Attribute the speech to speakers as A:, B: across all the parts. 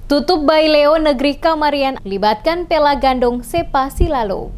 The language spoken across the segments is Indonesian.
A: Tutup Baileo Negeri Kamarian libatkan Pela Gandong Sepa Silalo.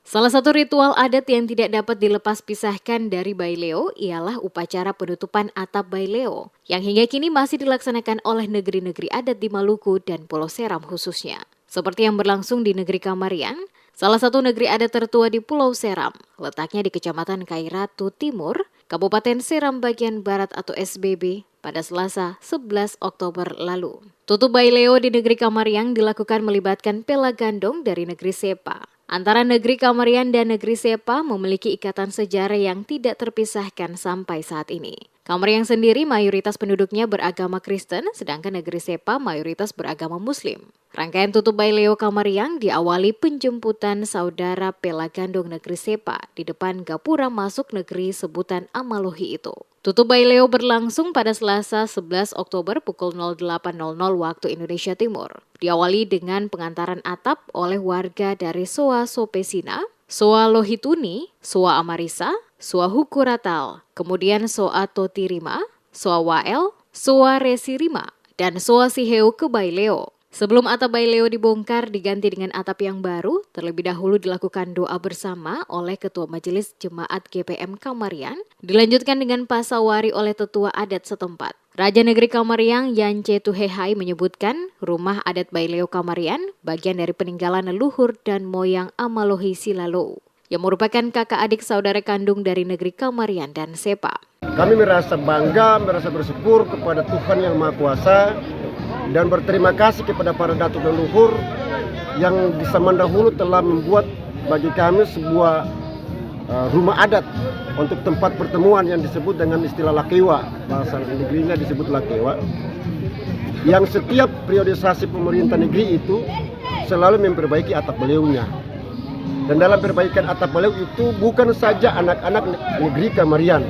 A: Salah satu ritual adat yang tidak dapat dilepas pisahkan dari Baileo ialah upacara penutupan atap Baileo yang hingga kini masih dilaksanakan oleh negeri-negeri adat di Maluku dan Pulau Seram khususnya. Seperti yang berlangsung di Negeri Kamarian, salah satu negeri adat tertua di Pulau Seram, letaknya di Kecamatan Kairatu Timur, Kabupaten Seram bagian Barat atau SBB, pada Selasa 11 Oktober lalu. Tutup Baileo di Negeri Kamarian dilakukan melibatkan Pela Gandong dari Negeri Sepa. Antara Negeri Kamarian dan Negeri Sepa memiliki ikatan sejarah yang tidak terpisahkan sampai saat ini. Kamarian sendiri mayoritas penduduknya beragama Kristen, sedangkan Negeri Sepa mayoritas beragama Muslim. Rangkaian Tutup Baileo Kamarian diawali penjemputan saudara Pela Gandong Negeri Sepa di depan gapura masuk negeri sebutan Amalohi itu. Tutup Baileo berlangsung pada Selasa 11 Oktober pukul 08.00 waktu Indonesia Timur. Diawali dengan pengantaran atap oleh warga dari Soa Sopesina, Soa Lohituni, Soa Amarisa, Soa Hukuratal, kemudian Soa Totirima, Soa Wael, Soa Resirima, dan Soa Siheu ke Baileo. Sebelum atap Baileo dibongkar diganti dengan atap yang baru, terlebih dahulu dilakukan doa bersama oleh Ketua Majelis Jemaat GPM Kamarian, dilanjutkan dengan pasawari oleh tetua adat setempat. Raja Negeri Kamarian Yance Tuhehai menyebutkan rumah adat Baileo Kamarian bagian dari peninggalan leluhur dan moyang Amalohi Silalo, yang merupakan kakak adik saudara kandung dari Negeri Kamarian dan Sepa.
B: Kami merasa bangga, merasa bersyukur kepada Tuhan Yang Maha Kuasa dan berterima kasih kepada para datuk leluhur yang di zaman dahulu telah membuat bagi kami sebuah rumah adat untuk tempat pertemuan yang disebut dengan istilah lakewa, bahasa negerinya disebut lakewa, yang setiap periodisasi pemerintah negeri itu selalu memperbaiki atap beleungnya. Dan dalam perbaikan atap beleung itu bukan saja anak-anak negeri Kamarian,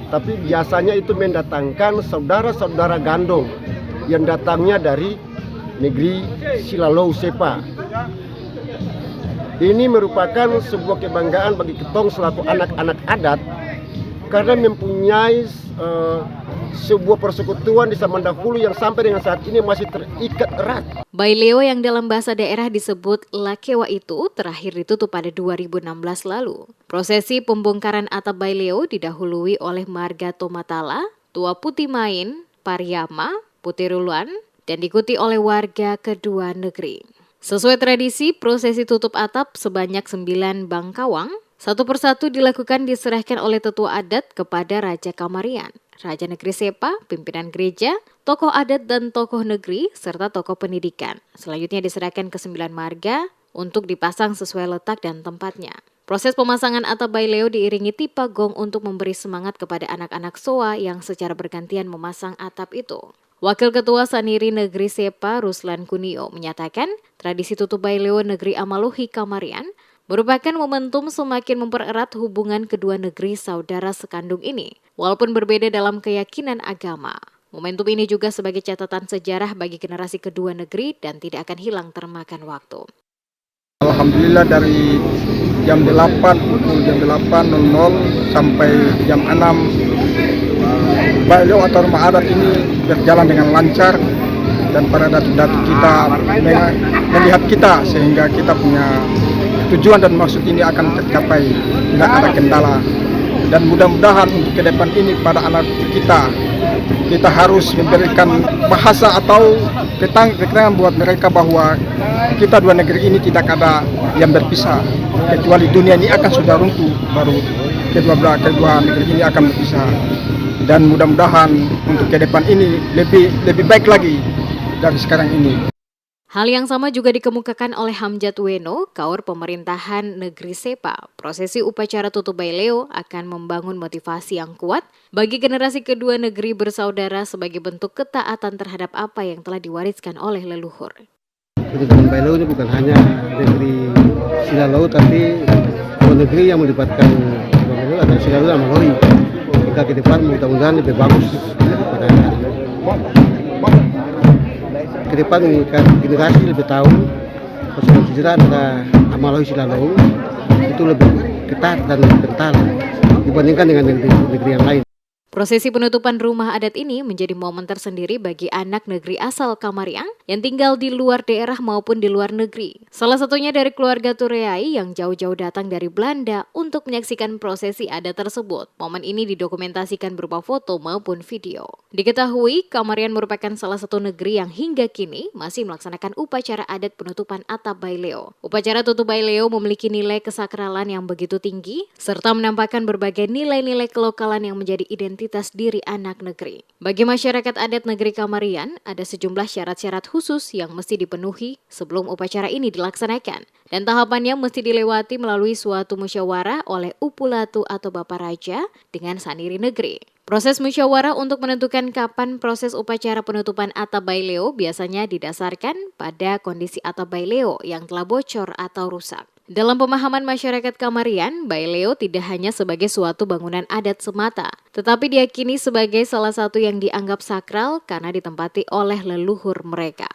B: tapi biasanya itu mendatangkan saudara-saudara gandong yang datangnya dari negeri Silalo Sepa. Ini merupakan sebuah kebanggaan bagi ketong selaku anak-anak adat karena mempunyai sebuah persekutuan di zaman dahulu yang sampai dengan saat ini masih terikat erat.
A: Baileo yang dalam bahasa daerah disebut lakewa itu terakhir ditutup pada 2016 lalu. Prosesi pembongkaran atap Baileo didahului oleh marga Tomatala, Tua Putih Main, Pariama, Putiruluan, dan diikuti oleh warga kedua negeri. Sesuai tradisi, prosesi tutup atap sebanyak 9 bangkawang, satu persatu dilakukan diserahkan oleh tetua adat kepada Raja Kamarian, Raja Negeri Sepa, pimpinan gereja, tokoh adat dan tokoh negeri, serta tokoh pendidikan. Selanjutnya diserahkan ke 9 marga untuk dipasang sesuai letak dan tempatnya. Proses pemasangan atap Baileo diiringi tipa gong untuk memberi semangat kepada anak-anak Soa yang secara bergantian memasang atap itu. Wakil Ketua Saniri Negeri Sepa Ruslan Kunio menyatakan tradisi tutup Baileo Negeri Amalohi Kamarian merupakan momentum semakin mempererat hubungan kedua negeri saudara sekandung ini, walaupun berbeda dalam keyakinan agama. Momentum ini juga sebagai catatan sejarah bagi generasi kedua negeri dan tidak akan hilang termakan waktu.
C: Alhamdulillah dari jam 8 sampai jam 6 Baileo atau rumah adat ini berjalan dengan lancar dan para datuk-datuk kita melihat kita sehingga kita punya tujuan dan maksud ini akan tercapai, tidak ada kendala. Dan mudah-mudahan untuk ke depan ini pada anak kita harus memberikan bahasa atau keterangan buat mereka bahwa kita dua negeri ini tidak ada yang berpisah, kecuali dunia ini akan sudah runtuh baru kedua negeri ini akan berpisah. Dan mudah-mudahan untuk ke depan ini lebih baik lagi dari sekarang ini.
A: Hal yang sama juga dikemukakan oleh Hamjat Weno, Kaur Pemerintahan Negeri Sepa. Prosesi upacara tutup Baileo akan membangun motivasi yang kuat bagi generasi kedua negeri bersaudara sebagai bentuk ketaatan terhadap apa yang telah diwariskan oleh leluhur.
B: Tutup Baileo ini bukan hanya negeri Silalo, tapi dua negeri yang melibatkan Baileo atau Silalo dan Amalohi. Kita ke depan mudah-mudahan lebih bagus daripada ke depan menginginkan generasi lebih tahu persoalan sejarah antara Amalohi Silalo itu lebih ketat dan lebih kental dibandingkan dengan negeri yang lain.
A: Prosesi penutupan rumah adat ini menjadi momen tersendiri bagi anak negeri asal Kamariang yang tinggal di luar daerah maupun di luar negeri. Salah satunya dari keluarga Tureai yang jauh-jauh datang dari Belanda untuk menyaksikan prosesi adat tersebut. Momen ini didokumentasikan berupa foto maupun video. Diketahui, Kamarian merupakan salah satu negeri yang hingga kini masih melaksanakan upacara adat penutupan atap Baileo. Upacara tutup Baileo memiliki nilai kesakralan yang begitu tinggi, serta menampakkan berbagai nilai-nilai kelokalan yang menjadi identitas diri anak negeri. Bagi masyarakat adat negeri Kamarian, ada sejumlah syarat-syarat khusus yang mesti dipenuhi sebelum upacara ini dilaksanakan. Dan tahapannya mesti dilewati melalui suatu musyawarah oleh Upulatu atau Bapak Raja dengan Saniri Negeri. Proses musyawarah untuk menentukan kapan proses upacara penutupan atap Baileo biasanya didasarkan pada kondisi atap Baileo yang telah bocor atau rusak. Dalam pemahaman masyarakat Kamarian, Baileo tidak hanya sebagai suatu bangunan adat semata, tetapi diyakini sebagai salah satu yang dianggap sakral karena ditempati oleh leluhur mereka.